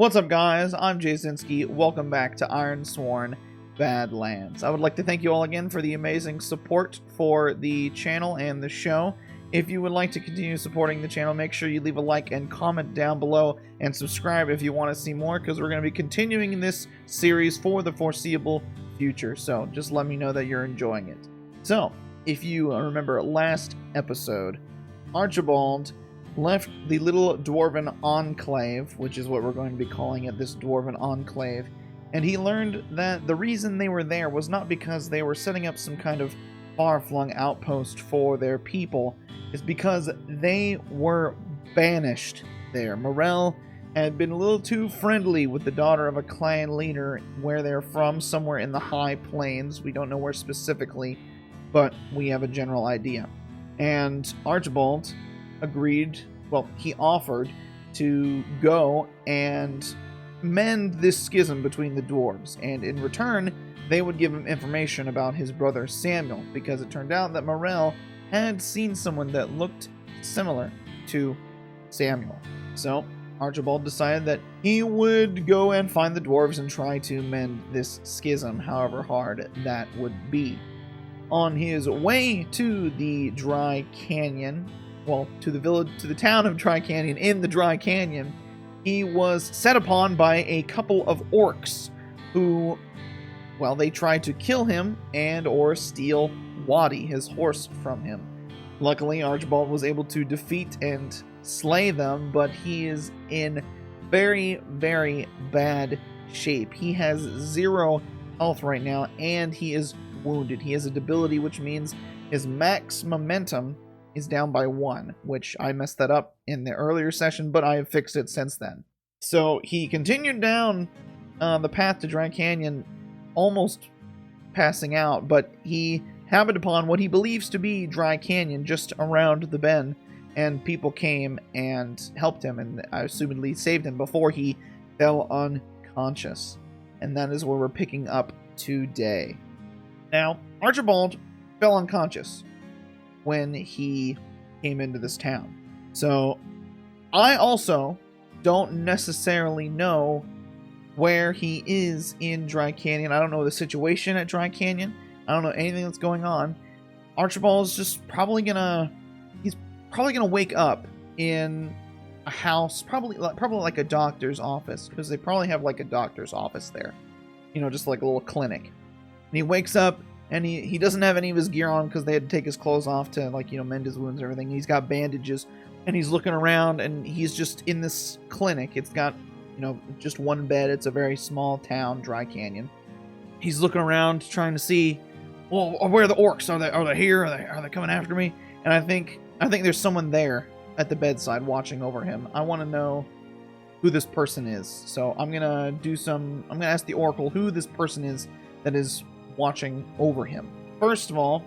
What's up, guys? I'm Jayzinski. Welcome back to Ironsworn Badlands. I would like to thank you all again for the amazing support for the channel and the show. If you would like to continue supporting the channel, make sure you leave a like and comment down below, and subscribe if you want to see more, because we're going to be continuing this series for the foreseeable future. So just let me know that you're enjoying it. So, if you remember last episode, Archibald left the little dwarven enclave, which is what we're going to be calling it, this dwarven enclave, and he learned that the reason they were there was not because they were setting up some kind of far-flung outpost for their people. It's because they were banished there. Morel had been a little too friendly with the daughter of a clan leader where they're from, somewhere in the high plains. We don't know where specifically, but we have a general idea. And Archibald agreed, well, he offered to go and mend this schism between the dwarves, and in return they would give him information about his brother Samuel, because it turned out that Morel had seen someone that looked similar to Samuel. So Archibald decided that he would go and find the dwarves and try to mend this schism, however hard that would be. On his way to the Dry Canyon, well, to the village, to the town of Dry Canyon, in the Dry Canyon, he was set upon by a couple of orcs who, well, they tried to kill him and or steal Waddy, his horse, from him. Luckily, Archibald was able to defeat and slay them, but he is in very, very bad shape. He has 0 health right now, and he is wounded. He has a debility, which means his max momentum is down by 1, which I messed that up in the earlier session, but I have fixed it since then. So he continued down the path to Dry Canyon, almost passing out, but he happened upon what he believes to be Dry Canyon just around the bend, and people came and helped him, and assumedly saved him before he fell unconscious. And that is where we're picking up today. Now, Archibald fell unconscious when he came into this town. So, I also don't necessarily know where he is in Dry Canyon. I don't know the situation at Dry Canyon. I don't know anything that's going on. Archibald's just he's probably gonna wake up in a house, probably like a doctor's office, because they probably have like a doctor's office there. You know, just like a little clinic. And he wakes up, and he doesn't have any of his gear on because they had to take his clothes off to, like, you know, mend his wounds and everything. He's got bandages, and he's looking around, and he's just in this clinic. It's got, you know, just one bed. It's a very small town, Dry Canyon. He's looking around trying to see, well, where are the orcs? Are they here? Are they coming after me? And I think there's someone there at the bedside watching over him. I want to know who this person is. So I'm gonna ask the oracle who this person is that is watching over him. First of all,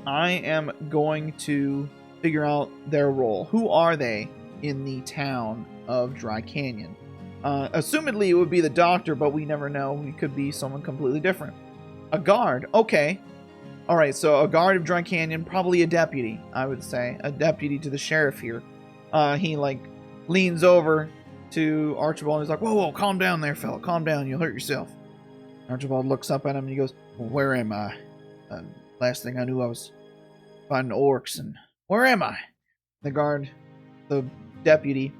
I am going to figure out their role. Who are they in the town of Dry Canyon? Assumedly it would be the doctor, but we never know. It could be someone completely different. A guard. Okay. Alright, so a guard of Dry Canyon, probably a deputy, I would say. A deputy to the sheriff here. He, like, leans over to Archibald and he's like, whoa, calm down there, fella. Calm down, you'll hurt yourself. Archibald looks up at him and he goes, well, where am I? Last thing I knew, I was finding orcs, and where am I? The deputy,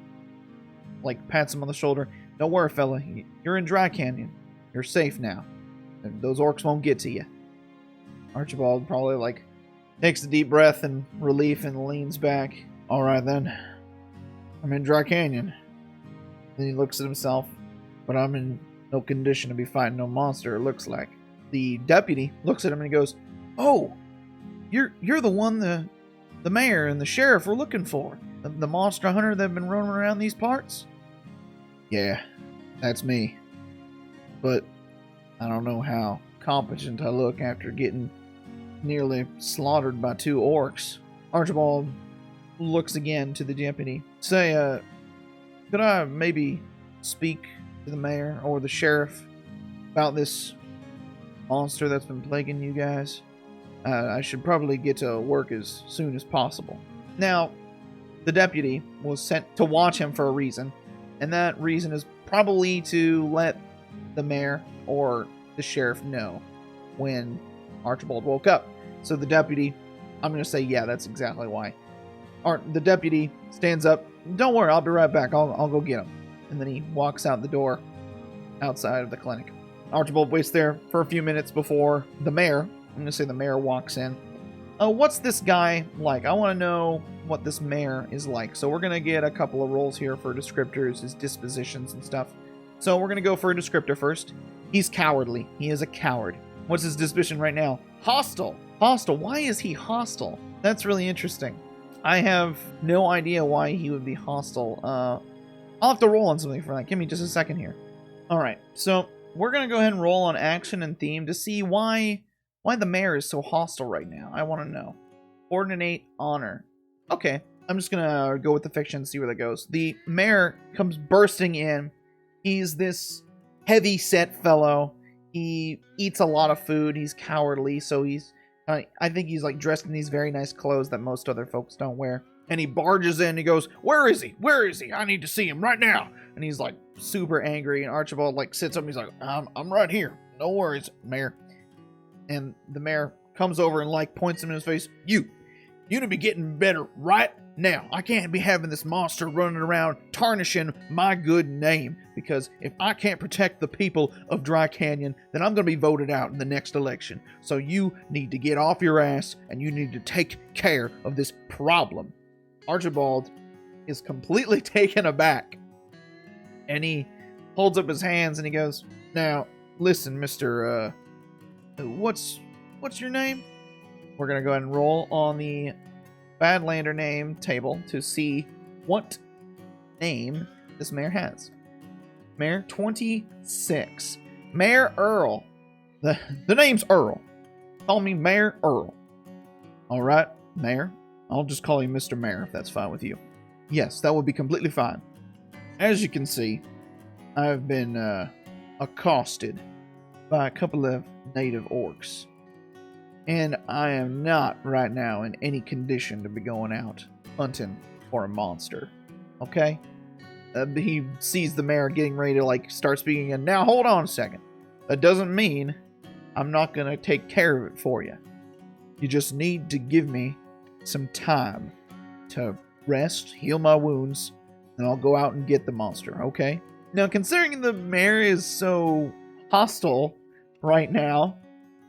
like, pats him on the shoulder. Don't worry, fella. You're in Dry Canyon. You're safe now. And those orcs won't get to you. Archibald probably, like, takes a deep breath in relief and leans back. All right, then. I'm in Dry Canyon. Then he looks at himself. But I'm in no condition to be fighting no monster, it looks like. The deputy looks at him and he goes, oh, you're the one the mayor and the sheriff were looking for. The monster hunter that's been roaming around these parts? Yeah, that's me. But I don't know how competent I look after getting nearly slaughtered by 2 orcs. Archibald looks again to the deputy. Say, could I maybe speak to the mayor or the sheriff about this monster that's been plaguing you guys? I should probably get to work as soon as possible. Now, the deputy was sent to watch him for a reason, and that reason is probably to let the mayor or the sheriff know when Archibald woke up. So the deputy, I'm going to say, yeah, that's exactly why. The deputy stands up. Don't worry, I'll be right back. I'll go get him. And then he walks out the door outside of the clinic. Archibald waits there for a few minutes before the mayor, I'm going to say the mayor, walks in. What's this guy like? I want to know what this mayor is like. So we're going to get a couple of rolls here for descriptors, his dispositions and stuff. So we're going to go for a descriptor first. He's cowardly. He is a coward. What's his disposition right now? Hostile. Hostile. Why is he hostile? That's really interesting. I have no idea why he would be hostile. I'll have to roll on something for that. Give me just a second here. All right. So we're going to go ahead and roll on action and theme to see why the mayor is so hostile right now. I want to know. Coordinate honor. Okay. I'm just going to go with the fiction and see where that goes. The mayor comes bursting in. He's this heavy-set fellow. He eats a lot of food. He's cowardly, so he's... I think he's like dressed in these very nice clothes that most other folks don't wear. And he barges in. He goes, "Where is he? Where is he? I need to see him right now." And he's like super angry. And Archibald like sits up and he's like, I'm right here. No worries, mayor." And the mayor comes over and like points him in his face. You need to be getting better right now. I can't be having this monster running around tarnishing my good name, because if I can't protect the people of Dry Canyon, then I'm going to be voted out in the next election. So you need to get off your ass and you need to take care of this problem. Archibald is completely taken aback, and he holds up his hands and he goes, "Now, listen, Mr. What's your name?" We're going to go ahead and roll on the Badlander name table to see what name this mayor has. Mayor 26. Mayor Earl. The name's Earl. Call me Mayor Earl. Alright, Mayor. I'll just call you Mr. Mayor if that's fine with you. Yes, that would be completely fine. As you can see, I've been accosted by a couple of native orcs. And I am not right now in any condition to be going out hunting for a monster. Okay? He sees the mayor getting ready to like start speaking again. Now hold on a second. That doesn't mean I'm not going to take care of it for you. You just need to give me some time to rest, heal my wounds, and I'll go out and get the monster, okay? Now, considering the mayor is so hostile right now,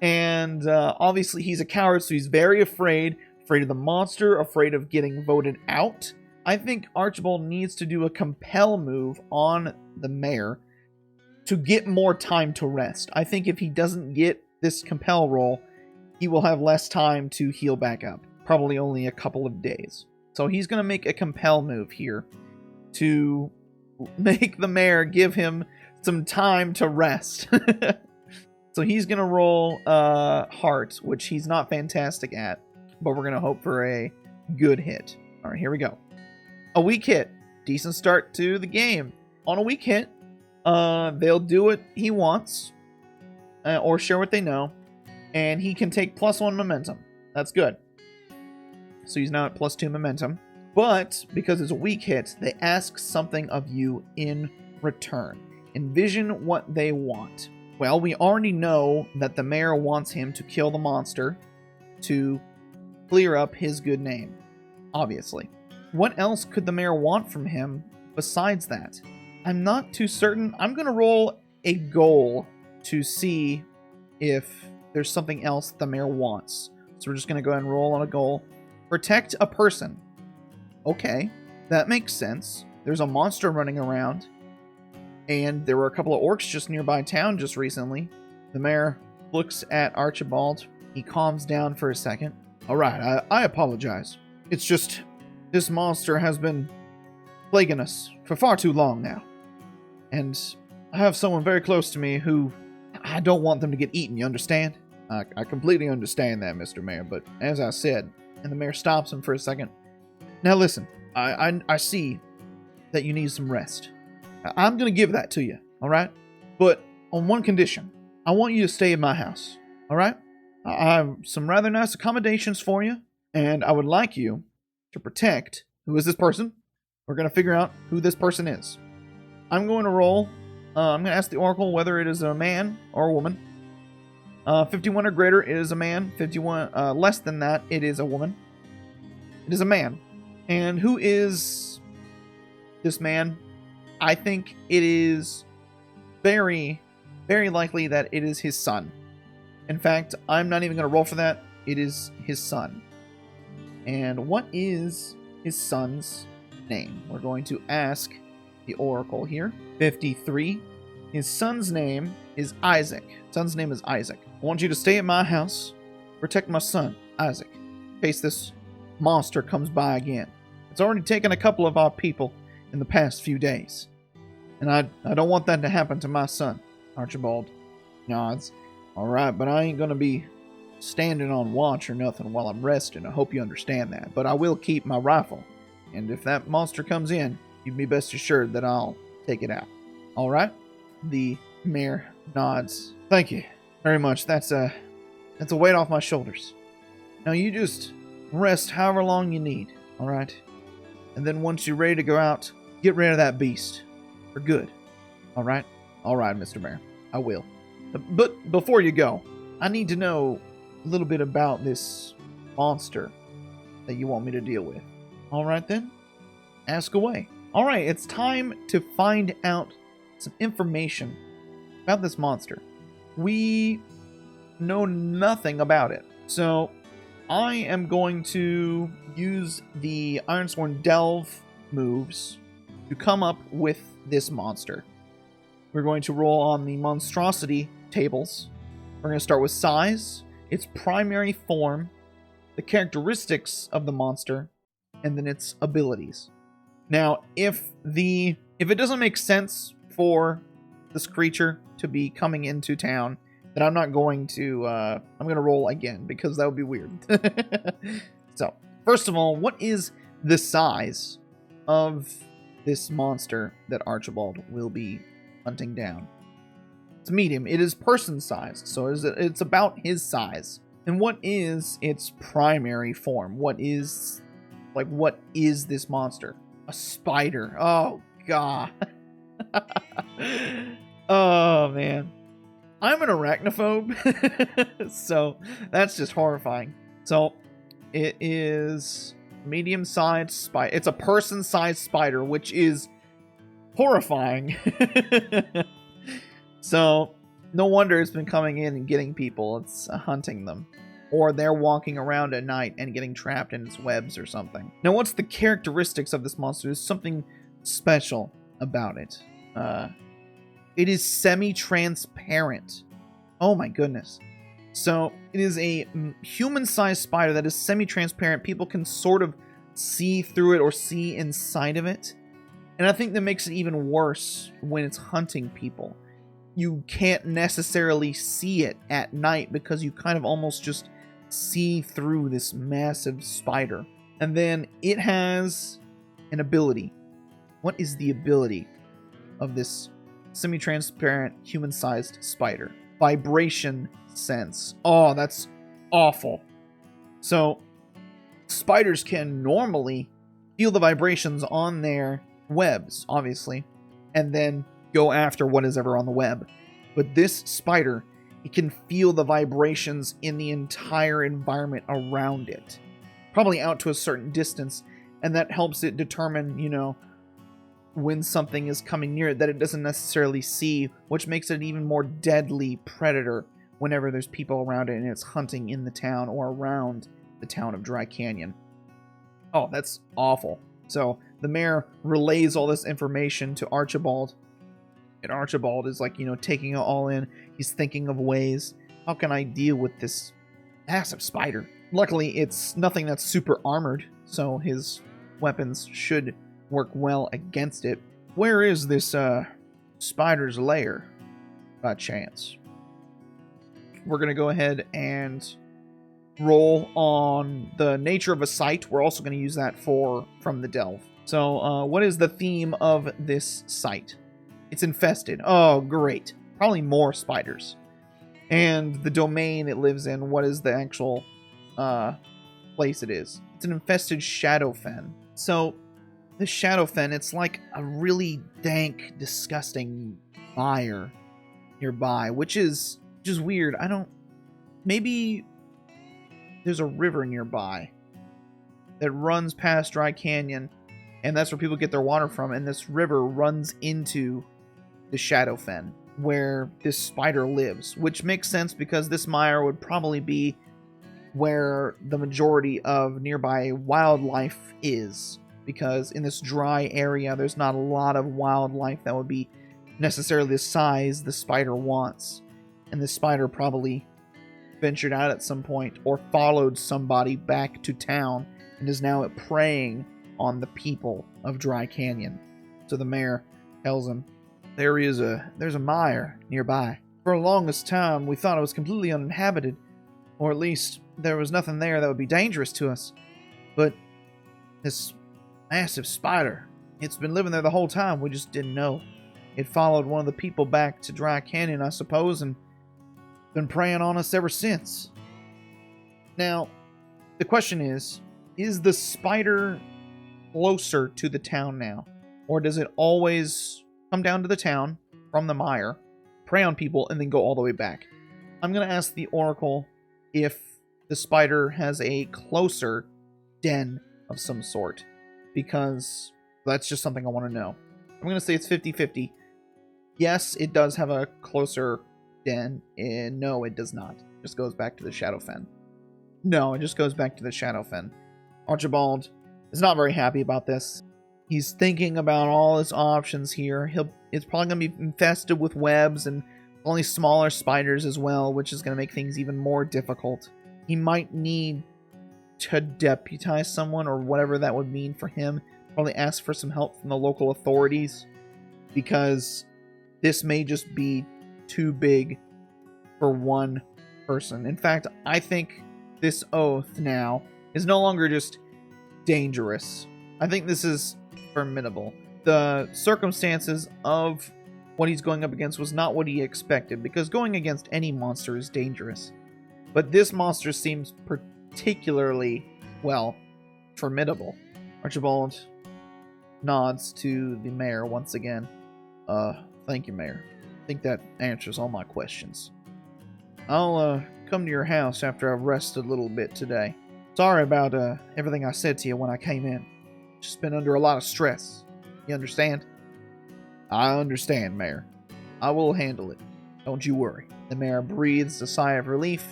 and obviously he's a coward, so he's very afraid of the monster, afraid of getting voted out, I think Archibald needs to do a compel move on the mayor to get more time to rest. I think if he doesn't get this compel roll, he will have less time to heal back up. Probably only a couple of days. So he's going to make a compel move here to make the mayor give him some time to rest. So he's going to roll heart, which he's not fantastic at, but we're going to hope for a good hit. All right, here we go. A weak hit. Decent start to the game. On a weak hit, they'll do what he wants, or share what they know, and he can take +1 momentum. That's good. So he's now at +2 momentum. But because it's a weak hit, they ask something of you in return. Envision what they want. Well, we already know that the mayor wants him to kill the monster to clear up his good name, obviously. What else could the mayor want from him besides that? I'm not too certain. I'm going to roll a goal to see if there's something else the mayor wants. So we're just going to go ahead and roll on a goal. Protect a person. Okay, that makes sense. There's a monster running around, and there were a couple of orcs just nearby town just recently. The mayor looks at Archibald. He calms down for a second. All right, I apologize. It's just this monster has been plaguing us for far too long now. And I have someone very close to me who I don't want them to get eaten, you understand? I completely understand that, Mr. Mayor, but as I said, and the mayor stops him for a second. Now listen, I see that you need some rest. I'm going to give that to you, all right? But on one condition. I want you to stay in my house, all right? I have some rather nice accommodations for you, and I would like you to protect... Who is this person? We're going to figure out who this person is. I'm going to roll. I'm going to ask the Oracle whether it is a man or a woman. 51 or greater, it is a man. 51 less than that, it is a woman. It is a man. And who is this man? I think it is very, very likely that it is his son. In fact, I'm not even going to roll for that. It is his son. And what is his son's name? We're going to ask the Oracle here. 53. His son's name is Isaac. Son's name is Isaac. I want you to stay at my house, protect my son, Isaac, in case this monster comes by again. It's already taken a couple of our people in the past few days. And I don't want that to happen to my son. Archibald nods. Alright, but I ain't gonna be standing on watch or nothing while I'm resting. I hope you understand that. But I will keep my rifle. And if that monster comes in, you'd be best assured that I'll take it out. Alright? The mayor nods. Thank you very much. That's a weight off my shoulders. Now you just rest however long you need. Alright? And then once you're ready to go out, get rid of that beast. For good. Alright? Alright, Mr. Mayor. I will. But before you go, I need to know a little bit about this monster that you want me to deal with. Alright then? Ask away. Alright, it's time to find out some information about this monster. We know nothing about it. So, I am going to use the Ironsworn Delve moves to come up with this monster. We're going to roll on the monstrosity tables. We're going to start with size, its primary form, the characteristics of the monster, and then its abilities. Now, if it doesn't make sense for this creature to be coming into town, then I'm not going to, I'm going to roll again, because that would be weird. So, first of all, what is the size of this monster that Archibald will be hunting down? It's medium. It is person-sized, so it's about his size. And what is its primary form? What is this monster? A spider. Oh, God. Oh, man. I'm an arachnophobe, so that's just horrifying. So, it is medium-sized spider. It's a person-sized spider, which is horrifying. So, no wonder it's been coming in and getting people. It's hunting them. Or they're walking around at night and getting trapped in its webs or something. Now, what's the characteristics of this monster? There's something special about it. It is semi-transparent. Oh my goodness. So, it is a human-sized spider that is semi-transparent. People can sort of see through it or see inside of it. And I think that makes it even worse when it's hunting people. You can't necessarily see it at night because you kind of almost just see through this massive spider. And then it has an ability. What is the ability of this semi-transparent human-sized spider? Vibration sense. Oh, that's awful. So, spiders can normally feel the vibrations on their webs, obviously, and then go after what is ever on the web. But this spider, it can feel the vibrations in the entire environment around it, probably out to a certain distance, and that helps it determine, when something is coming near it that it doesn't necessarily see, which makes it an even more deadly predator whenever there's people around it and it's hunting in the town or around the town of Dry Canyon. Oh, that's awful. So the mayor relays all this information to Archibald, and Archibald is taking it all in. He's thinking of ways, how can I deal with this massive spider? Luckily, it's nothing that's super armored, so his weapons should work well against it. Where is this spider's lair, by chance? We're going to go ahead and roll on the nature of a site. We're also going to use that from the delve. So, what is the theme of this site? It's infested. Oh, great. Probably more spiders. And the domain it lives in, what is the actual place it is? It's an infested shadow fen. So, the Shadowfen, it's like a really dank, disgusting mire nearby, which is just weird. Maybe there's a river nearby that runs past Dry Canyon, and that's where people get their water from, and this river runs into the Shadowfen, where this spider lives, which makes sense because this mire would probably be where the majority of nearby wildlife is, because in this dry area there's not a lot of wildlife that would be necessarily the size the spider wants, and this spider probably ventured out at some point or followed somebody back to town and is now preying on the people of Dry Canyon. So the mayor tells him, there's a mire nearby. For the longest time, we thought it was completely uninhabited, or at least there was nothing there that would be dangerous to us. But this massive spider, it's been living there the whole time. We just didn't know. It followed one of the people back to Dry Canyon, I suppose, and been preying on us ever since. Now, the question is the spider closer to the town now? Or does it always come down to the town from the mire, prey on people, and then go all the way back? I'm going to ask the Oracle if the spider has a closer den of some sort, because that's just something I want to know. I'm going to say it's 50-50. Yes, it does have a closer den, and no, it does not. It just goes back to the Shadowfen. No, it just goes back to the Shadowfen. Archibald is not very happy about this. He's thinking about all his options here. It's probably going to be infested with webs and only smaller spiders as well, which is going to make things even more difficult. He might need to deputize someone, or whatever that would mean for him. Probably ask for some help from the local authorities, because this may just be too big for one person. In fact, I think this oath now is no longer just dangerous. I think this is formidable. The circumstances of what he's going up against was not what he expected, because going against any monster is dangerous. But this monster seems particularly, well, formidable. Archibald nods to the mayor once again. Thank you, Mayor. I think that answers all my questions. I'll come to your house after I've rested a little bit today. Sorry about everything I said to you when I came in. Just been under a lot of stress. You understand? I understand, Mayor. I will handle it. Don't you worry. The mayor breathes a sigh of relief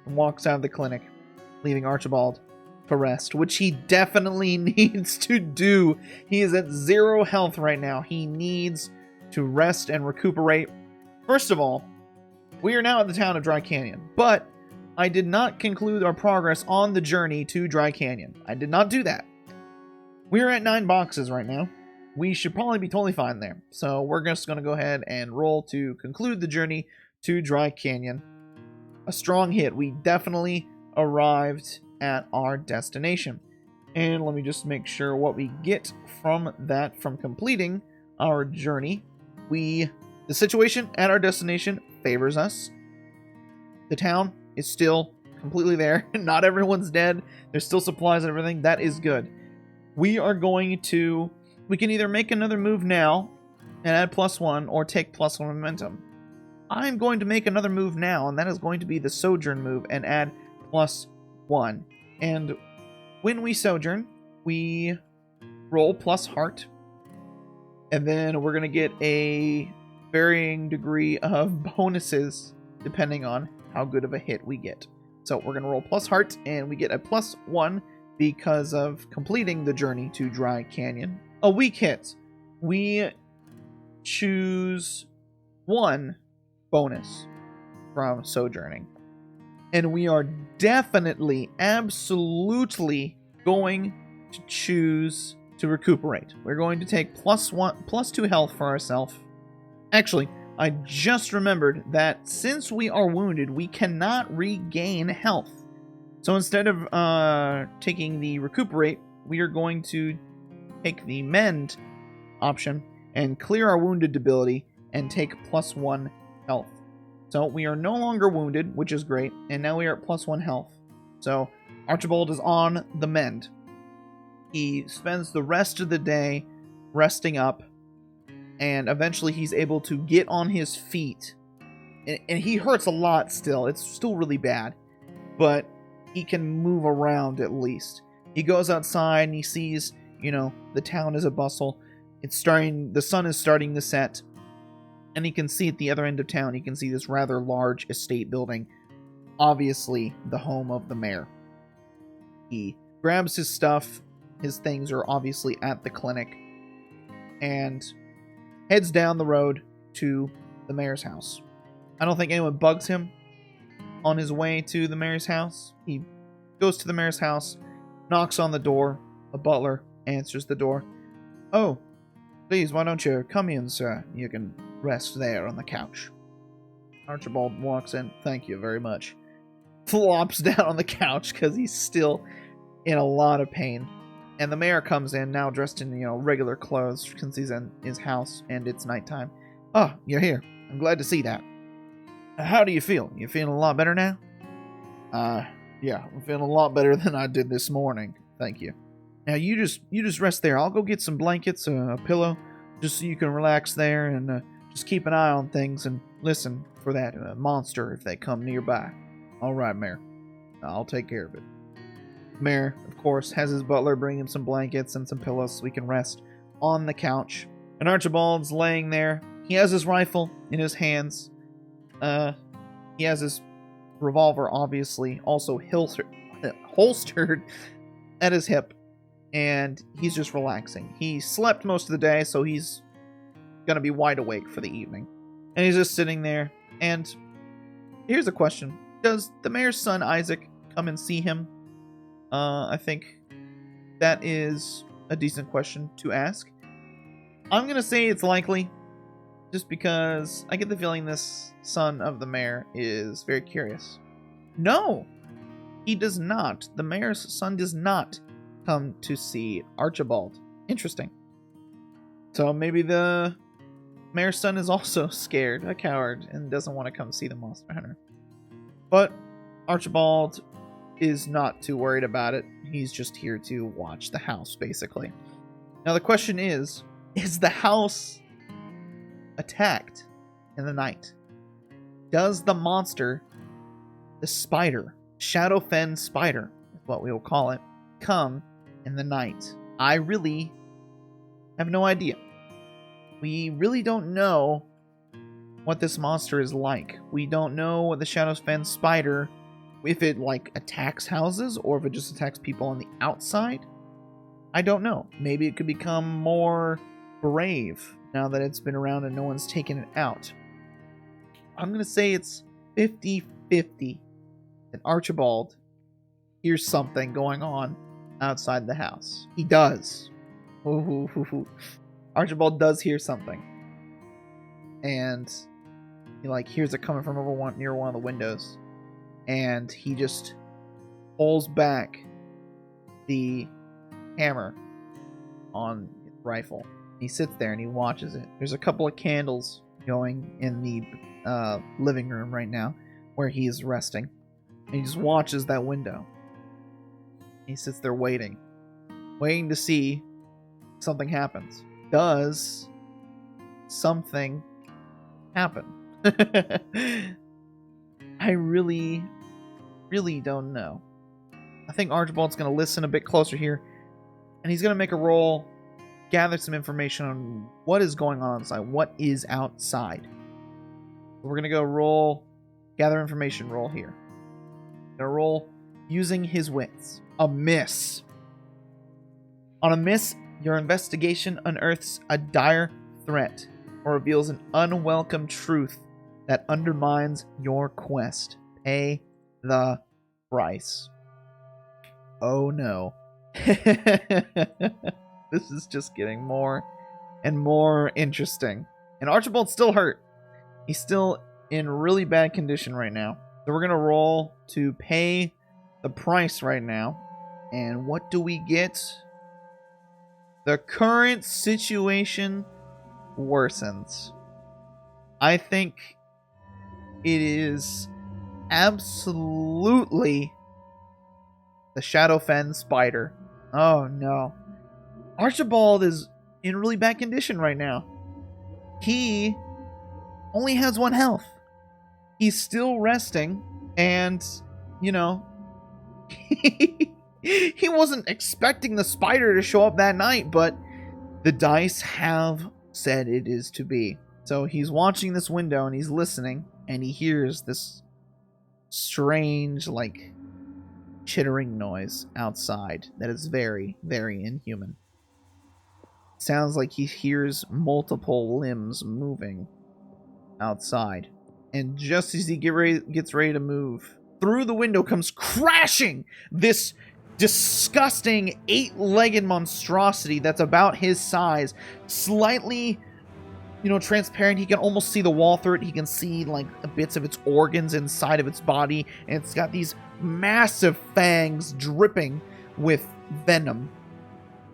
and walks out of the clinic, leaving Archibald to rest, which he definitely needs to do. He is at 0 health right now. He needs to rest and recuperate. First of all, we are now at the town of Dry Canyon, but I did not conclude our progress on the journey to Dry Canyon. I did not do that. We are at 9 boxes right now. We should probably be totally fine there. So we're just going to go ahead and roll to conclude the journey to Dry Canyon. A strong hit. We definitely arrived at our destination. And let me just make sure what we get from that, from completing our journey. The situation at our destination favors us. The town is still completely there. Not everyone's dead. There's still supplies and everything. That is good. We can either make another move now and add +1, or take +1 momentum. I'm going to make another move now, and that is going to be the Sojourn move and add +1. And when we Sojourn, we roll plus heart, and then we're going to get a varying degree of bonuses depending on how good of a hit we get. So we're going to roll plus heart, and we get a +1 because of completing the journey to Dry Canyon. A weak hit. We choose 1 bonus from Sojourning. And we are definitely, absolutely going to choose to recuperate. We're going to take +2 health for ourselves. Actually, I just remembered that since we are wounded, we cannot regain health. So instead of taking the recuperate, we are going to take the mend option and clear our wounded ability and take +1 health. So we are no longer wounded, which is great, and now we are at +1 health. So Archibald is on the mend. He spends the rest of the day resting up, and eventually he's able to get on his feet. And he hurts a lot still. It's still really bad. But he can move around at least. He goes outside and he sees, the town is a bustle. The sun is starting to set. And he can see at the other end of town, he can see this rather large estate building. Obviously, the home of the mayor. He grabs his stuff. His things are obviously at the clinic. And heads down the road to the mayor's house. I don't think anyone bugs him on his way to the mayor's house. He goes to the mayor's house, knocks on the door. A butler answers the door. "Oh, please, why don't you come in, sir? You can rest there on the couch." Archibald walks in. "Thank you very much." Flops down on the couch because he's still in a lot of pain. And the mayor comes in, now dressed in, regular clothes, since he's in his house and it's nighttime. "Oh, you're here. I'm glad to see that. How do you feel? You feeling a lot better now?" Yeah, I'm feeling a lot better than I did this morning. Thank you. Now you just rest there. I'll go get some blankets, a pillow, just so you can relax there, and just keep an eye on things and listen for that monster if they come nearby." "All right, Mayor. I'll take care of it." Mayor, of course, has his butler bring him some blankets and some pillows so he can rest on the couch. And Archibald's laying there. He has his rifle in his hands. He has his revolver, obviously, also holstered at his hip. And he's just relaxing. He slept most of the day, so he's going to be wide awake for the evening. And he's just sitting there. And here's a question. Does the mayor's son, Isaac, come and see him? I think that is a decent question to ask. I'm going to say it's likely, just because I get the feeling this son of the mayor is very curious. No, he does not. The mayor's son does not come to see Archibald. Interesting. So maybe the mayor's son is also scared, a coward, and doesn't want to come see the monster hunter. But Archibald is not too worried about it. He's just here to watch the house, basically. Now the question is the house attacked in the night? Does the monster, the spider, Shadowfen spider, is what we will call it, come in the night? I really have no idea. We really don't know what this monster is like. We don't know what the Shadowfen spider, if it attacks houses or if it just attacks people on the outside. I don't know. Maybe it could become more brave now that it's been around and no one's taken it out. I'm going to say it's 50-50 that Archibald hears something going on outside the house. He does. Archibald does hear something. And he hears it coming from near one of the windows. And he just pulls back the hammer on his rifle. He sits there and he watches it. There's a couple of candles going in the living room right now where he is resting. And he just watches that window. He sits there waiting to see if something happens. Does something happen? I really don't know. I think Archibald's going to listen a bit closer here, and he's going to make a roll, gather some information on what is going on outside, what is outside. We're going to go roll, gather information roll here. Going to roll using his wits. A miss. On a miss, your investigation unearths a dire threat or reveals an unwelcome truth that undermines your quest. Pay the price. Oh no. This is just getting more and more interesting. And Archibald's still hurt. He's still in really bad condition right now. So we're going to roll to pay the price right now. And what do we get? The current situation worsens. I think it is absolutely the Shadowfen spider Oh, no. Archibald is in really bad condition right now. He only has 1 health. He's still resting, and, you know, he wasn't expecting the spider to show up that night, but the dice have said it is to be. So he's watching this window, and he's listening, and he hears this strange, like, chittering noise outside that is very, very inhuman. Sounds like he hears multiple limbs moving outside. And just as he gets ready to move, through the window comes crashing this disgusting 8-legged monstrosity that's about his size, slightly, you know, transparent. He can almost see the wall through it. He can see like bits of its organs inside of its body, and it's got these massive fangs dripping with venom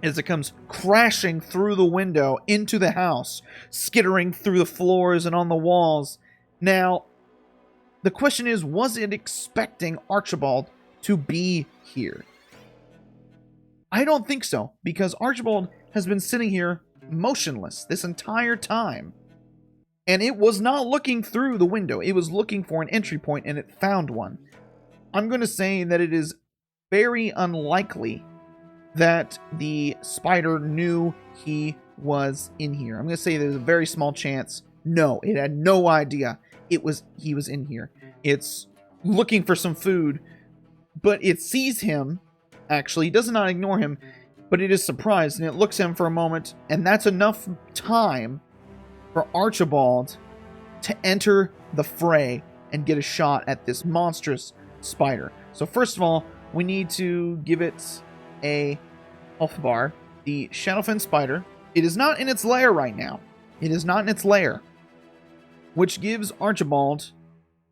as it comes crashing through the window into the house, skittering through the floors and on the walls. Now, the question is, was it expecting Archibald to be here? I don't think so, because Archibald has been sitting here motionless this entire time. And it was not looking through the window. It was looking for an entry point, and it found one. I'm going to say that it is very unlikely that the spider knew he was in here. I'm going to say there's a very small chance. No, it had no idea he was in here. It's looking for some food, but it sees him. Actually, it does not ignore him, but it is surprised, and it looks at him for a moment, and that's enough time for Archibald to enter the fray and get a shot at this monstrous spider. So first of all, we need to give it a health bar. The Shadowfen spider, it is not in its lair right now. It is not in its lair, which gives Archibald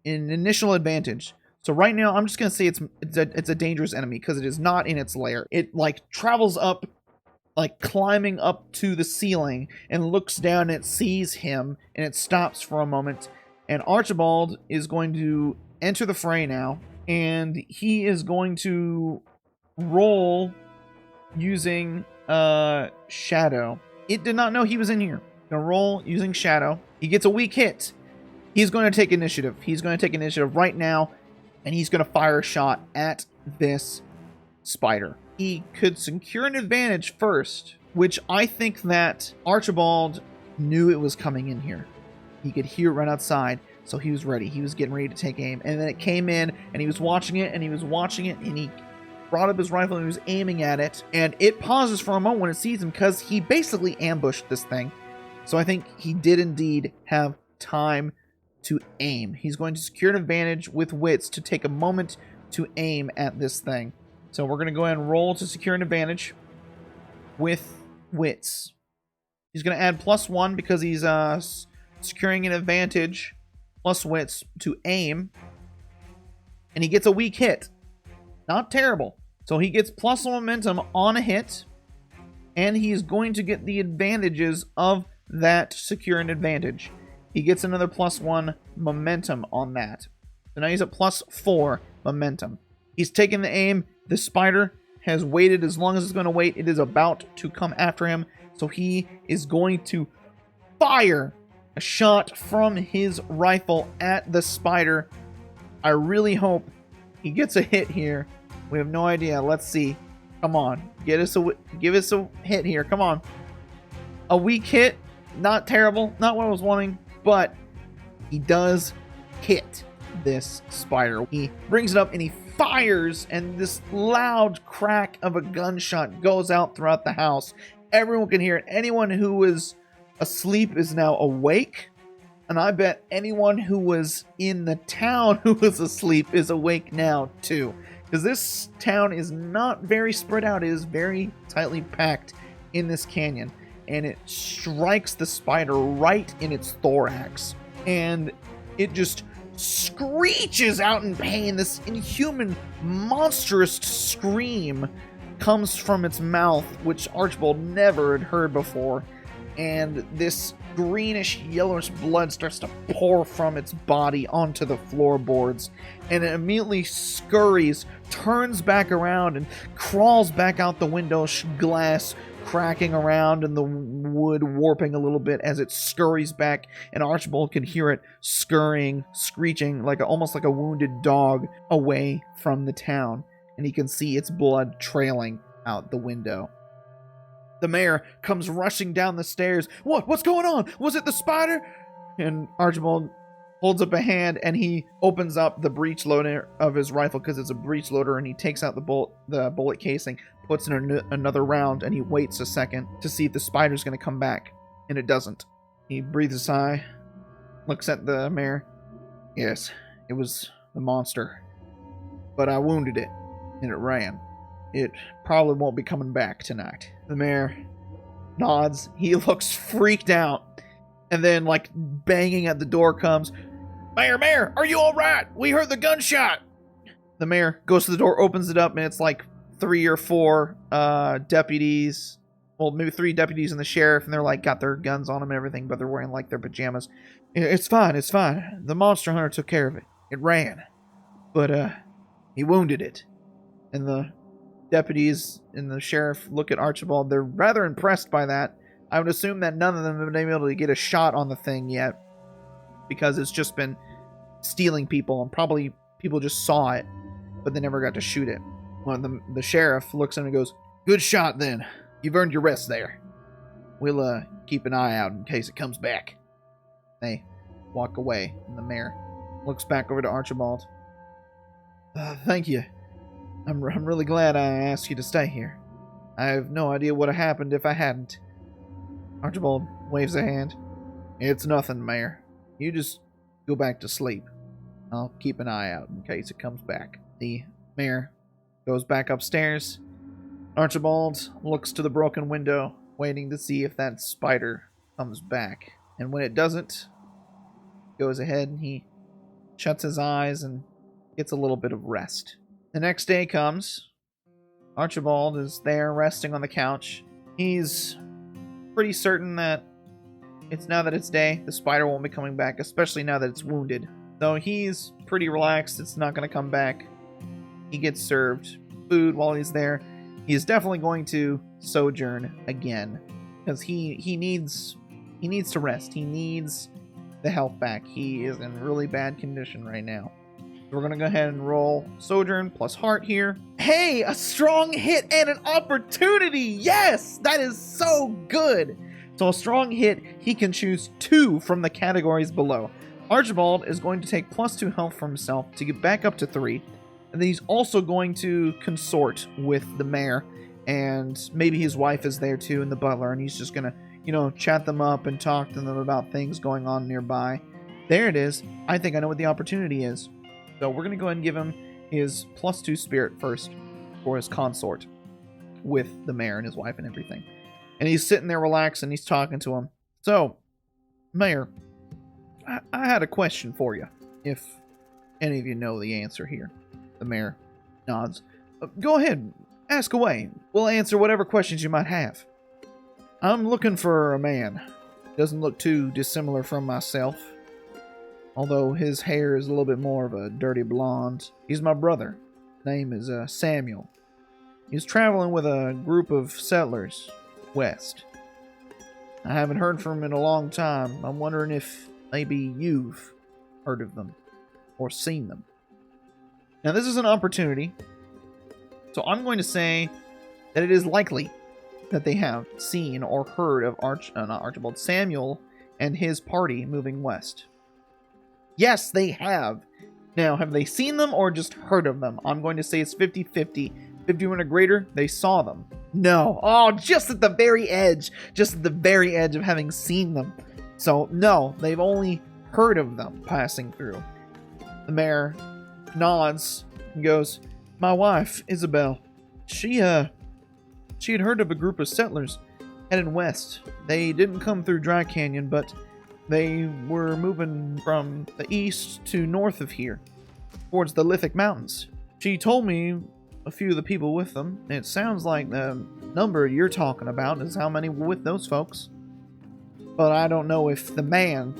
an initial advantage. So right now, I'm just going to say it's a dangerous enemy because it is not in its lair. It, like, travels up, like, climbing up to the ceiling and looks down and it sees him, and it stops for a moment. And Archibald is going to enter the fray now, and he is going to roll using Shadow. It did not know he was in here. Gonna roll using Shadow. He gets a weak hit. He's going to take initiative. He's going to take initiative right now, and he's going to fire a shot at this spider. He could secure an advantage first, which I think that Archibald knew it was coming in here. He could hear it right outside, so he was ready. He was getting ready to take aim, and then it came in, and he was watching it, and he was watching it, and he brought up his rifle, and he was aiming at it, and it pauses for a moment when it sees him, because he basically ambushed this thing. So I think he did indeed have time to aim. He's going to secure an advantage with wits to take a moment to aim at this thing. So we're going to go ahead and roll to secure an advantage with wits. He's going to add +1 because he's securing an advantage plus wits to aim. And he gets a weak hit. Not terrible. So he gets +1 momentum on a hit. And he is going to get the advantages of that secure an advantage. He gets another +1 momentum on that. So now he's at +4 momentum. He's taken the aim. The spider has waited as long as it's going to wait. It is about to come after him. So he is going to fire a shot from his rifle at the spider. I really hope he gets a hit here. We have no idea. Let's see. Come on. Give us a hit here. Come on. A weak hit. Not terrible. Not what I was wanting. But he does hit this spider. He brings it up and he fires, and this loud crack of a gunshot goes out throughout the house. Everyone can hear it. Anyone who was asleep is now awake. And I bet anyone who was in the town who was asleep is awake now too. Because this town is not very spread out. It is very tightly packed in this canyon. And it strikes the spider right in its thorax. And it just screeches out in pain. This inhuman, monstrous scream comes from its mouth, which Archibald never had heard before. And this greenish, yellowish blood starts to pour from its body onto the floorboards, and it immediately scurries, turns back around, and crawls back out the window, glass cracking around and the wood warping a little bit as it scurries back, and Archibald can hear it scurrying, screeching almost like a wounded dog away from the town, and he can see its blood trailing out the window. The mayor comes rushing down the stairs. What's going on? Was it the spider? And Archibald holds up a hand, and he opens up the breech loader of his rifle, because it's a breech loader, and he takes out the bullet casing, puts in another round, and he waits a second to see if the spider's going to come back, and it doesn't. He breathes a sigh, looks at the mayor. Yes, it was the monster, but I wounded it, and it ran. It probably won't be coming back tonight. The mayor nods. He looks freaked out, and then banging at the door comes, Mayor, are you all right? We heard the gunshot. The mayor goes to the door, opens it up, and it's 3 or 4 deputies. Well, maybe 3 deputies and the sheriff, and they're got their guns on them and everything, but they're wearing their pajamas. It's fine. The monster hunter took care of it. It ran. But he wounded it. And the deputies and the sheriff look at Archibald. They're rather impressed by that. I would assume that none of them have been able to get a shot on the thing yet, because it's just been stealing people, and probably people just saw it, but they never got to shoot it. Well, the sheriff looks at him and goes, Good shot, then. You've earned your rest there. We'll keep an eye out in case it comes back. They walk away, and the mayor looks back over to Archibald. Thank you. I'm really glad I asked you to stay here. I have no idea what would have happened if I hadn't. Archibald waves a hand. It's nothing, Mayor. You just go back to sleep. I'll keep an eye out in case it comes back. The mayor goes back upstairs. Archibald looks to the broken window, waiting to see if that spider comes back. And when it doesn't, he goes ahead and he shuts his eyes and gets a little bit of rest. The next day comes. Archibald is there resting on the couch. He's pretty certain that now that it's day, the spider won't be coming back, especially now that it's wounded. Though he's pretty relaxed, it's not going to come back. He gets served food while he's there. He is definitely going to sojourn again, because he needs to rest. He needs the health back. He is in really bad condition right now. We're going to go ahead and roll Sojourn plus Heart here. Hey, a strong hit and an opportunity! Yes! That is so good! So a strong hit, he can choose 2 from the categories below. Archibald is going to take plus 2 health for himself to get back up to 3. And then he's also going to consort with the mayor. And maybe his wife is there too, and the butler. And he's just going to, chat them up and talk to them about things going on nearby. There it is. I think I know what the opportunity is. So we're going to go ahead and give him his plus 2 spirit first for his consort with the mayor and his wife and everything. And he's sitting there relaxed and he's talking to him. So, Mayor, I had a question for you, if any of you know the answer here. The mayor nods. Go ahead, ask away. We'll answer whatever questions you might have. I'm looking for a man. Doesn't look too dissimilar from myself, although his hair is a little bit more of a dirty blonde. He's my brother. Name is Samuel. He's traveling with a group of settlers west. I haven't heard from him in a long time. I'm wondering if maybe you've heard of them or seen them. Now, this is an opportunity, so I'm going to say that it is likely that they have seen or heard of Archibald, Samuel and his party moving west. Yes, they have. Now, have they seen them or just heard of them? I'm going to say it's 50-50. 51 or greater, they saw them. No. Oh, just at the very edge. Just at the very edge of having seen them. So, no, they've only heard of them passing through. The mayor nods and goes, My wife, Isabel, she had heard of a group of settlers headed west. They didn't come through Dry Canyon, but they were moving from the east to north of here, towards the Lithic Mountains. She told me a few of the people with them, and it sounds like the number you're talking about is how many were with those folks. but I don't know if the man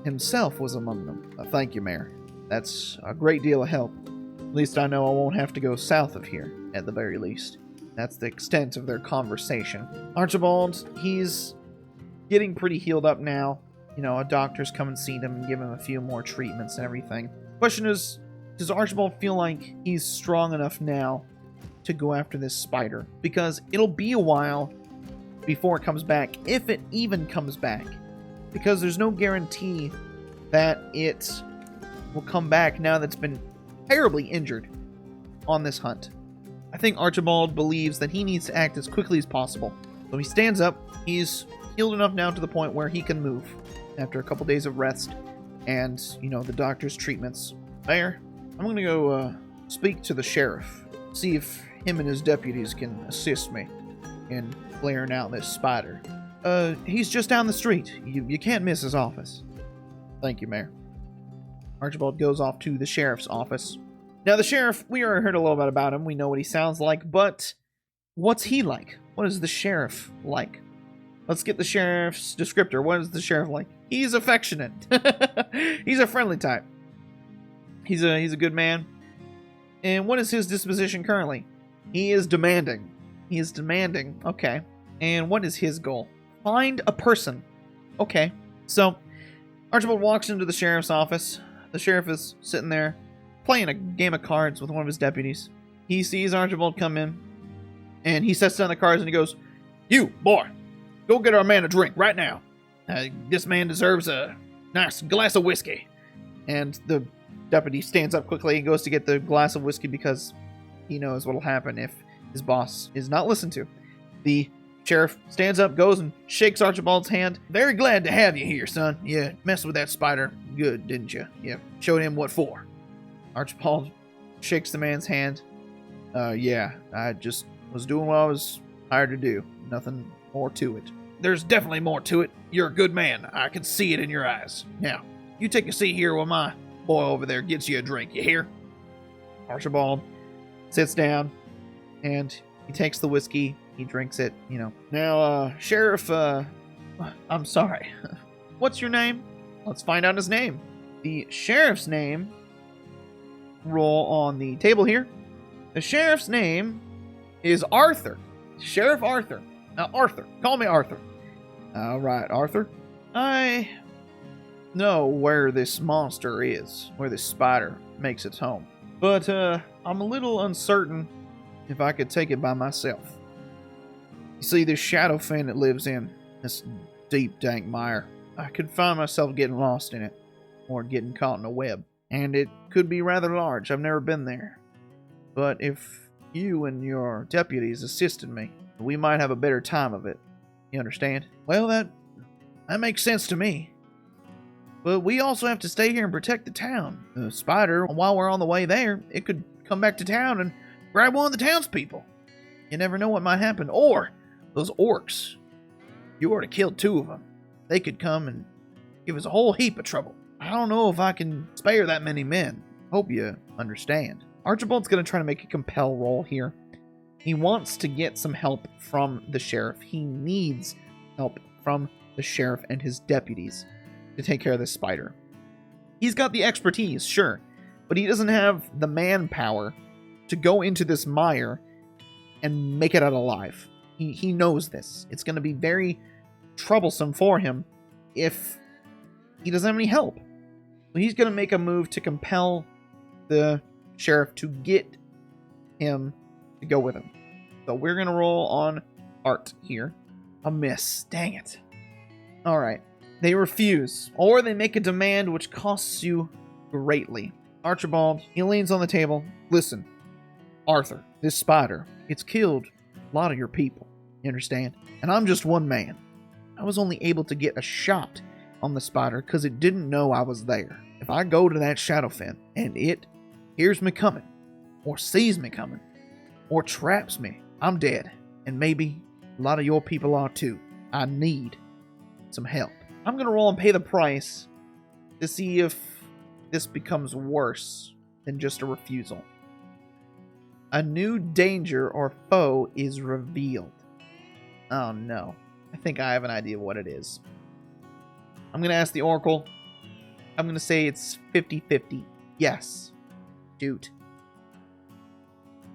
himself was among them. Thank you, Mayor. That's a great deal of help. At least I know I won't have to go south of here, at the very least. That's the extent of their conversation. Archibald, he's getting pretty healed up now. You know, a doctor's come and seen him and give him a few more treatments and everything. Question is, does Archibald feel like he's strong enough now to go after this spider? Because it'll be a while before it comes back, if it even comes back. Because there's no guarantee that it will come back now that it's been terribly injured on this hunt. I think Archibald believes that he needs to act as quickly as possible. So he stands up. He's healed enough now to the point where he can move after a couple days of rest and, you know, the doctor's treatments. Mayor, I'm going to go speak to the sheriff, see if him and his deputies can assist me in clearing out this spider. He's just down the street. You can't miss his office. Thank you, Mayor. Archibald goes off to the sheriff's office. Now, the sheriff, we already heard a little bit about him. We know what he sounds like, but what's he like? What is the sheriff like? Let's get the sheriff's descriptor. What is the sheriff like? He's affectionate. He's a friendly type. He's a good man. And what is his disposition currently? He is demanding. He is demanding. Okay. And what is his goal? Find a person. Okay. So, Archibald walks into the sheriff's office. The sheriff is sitting there playing a game of cards with one of his deputies. He sees Archibald come in, and he sets down the cards and he goes, "You, boy, go get our man a drink right now. This man deserves a nice glass of whiskey." And the deputy stands up quickly and goes to get the glass of whiskey because he knows what will happen if his boss is not listened to. The sheriff stands up, goes and shakes Archibald's hand. "Very glad to have you here, son. You messed with that spider good, didn't you? You showed him what for." Archibald shakes the man's hand. Yeah, I just was doing what I was hired to do. Nothing more to it." "There's definitely more to it. You're a good man. I can see it in your eyes. Now, you take a seat here while my boy over there gets you a drink. You hear?" Archibald sits down, and he takes the whiskey. He drinks it, you know. "Now, Sheriff, I'm sorry. What's your name?" "Let's find out his name." The sheriff's name, roll on the table here. The sheriff's name is Arthur. Sheriff Arthur. Arthur. Call me Arthur. All right, Arthur. I know where this monster is, where this spider makes its home. But I'm a little uncertain if I could take it by myself. You see, this shadow fin it lives in, this deep, dank mire, I could find myself getting lost in it, or getting caught in a web. And it could be rather large. I've never been there. But if you and your deputies assisted me, we might have a better time of it. You understand?" "Well, that makes sense to me. But we also have to stay here and protect the town. The spider, while we're on the way there, it could come back to town and grab one of the townspeople. You never know what might happen. Or those orcs. You already killed 2 of them. They could come and give us a whole heap of trouble. I don't know if I can spare that many men. Hope you understand." Archibald's going to try to make a compel roll here. He wants to get some help from the sheriff. He needs help from the sheriff and his deputies to take care of this spider. He's got the expertise, sure, but he doesn't have the manpower to go into this mire and make it out alive. He knows this. It's going to be very troublesome for him if he doesn't have any help. So he's going to make a move to compel the sheriff to get him to go with him. So we're going to roll on art here. A miss. Dang it. Alright. They refuse, or they make a demand which costs you greatly. Archibald, he leans on the table. "Listen, Arthur, this spider, it's killed a lot of your people. You understand? And I'm just one man. I was only able to get a shot on the spider because it didn't know I was there. If I go to that shadow fin and it hears me coming, or sees me coming, or traps me, I'm dead. And maybe a lot of your people are too. I need some help. I'm going to roll and pay the price to see if this becomes worse than just a refusal. A new danger or foe is revealed. Oh no. I think I have an idea what it is. I'm going to ask the Oracle. I'm going to say it's 50-50. Yes. Shoot.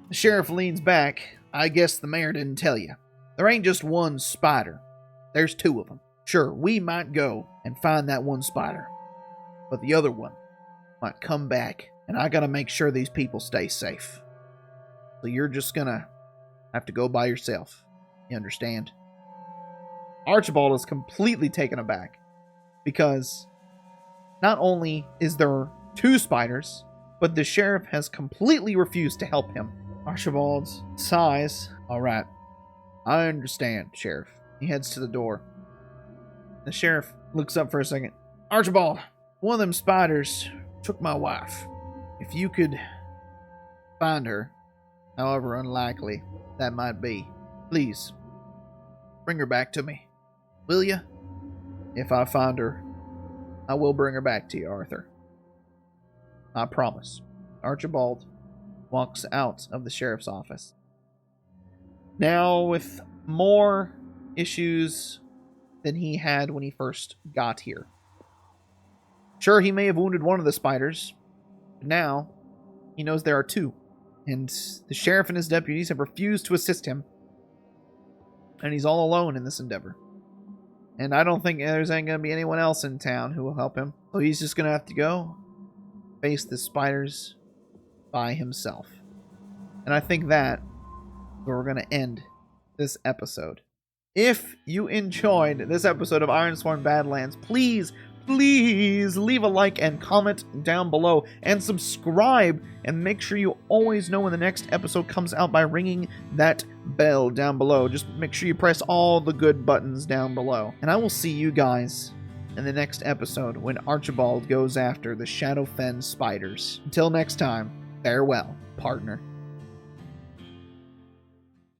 The sheriff leans back. I guess the mayor didn't tell you. There ain't just one spider. There's two of them. Sure, we might go and find that one spider. But the other one might come back, and I gotta make sure these people stay safe. So you're just gonna have to go by yourself. You understand? Archibald is completely taken aback, because not only is there two spiders, but the sheriff has completely refused to help him. Archibald sighs. All right, I understand, Sheriff. He heads to the door. The sheriff looks up for a second. Archibald, one of them spiders took my wife. If you could find her, however unlikely that might be, please bring her back to me. Will you? If I find her, I will bring her back to you, Arthur. I promise. Archibald walks out of the sheriff's office. Now, with more issues than he had when he first got here. Sure, he may have wounded one of the spiders, but now he knows there are two, and the sheriff and his deputies have refused to assist him, and he's all alone in this endeavor. And I don't think there's going to be anyone else in town who will help him, so he's just going to have to go face the spiders by himself. And I think that is where we're going to end this episode. If you enjoyed this episode of Ironsworn Badlands, please leave a like and comment down below, and subscribe, and make sure you always know when the next episode comes out by ringing that bell down below. Just make sure you press all the good buttons down below. And I will see you guys in the next episode when Archibald goes after the Shadowfen spiders. Until next time, farewell, partner.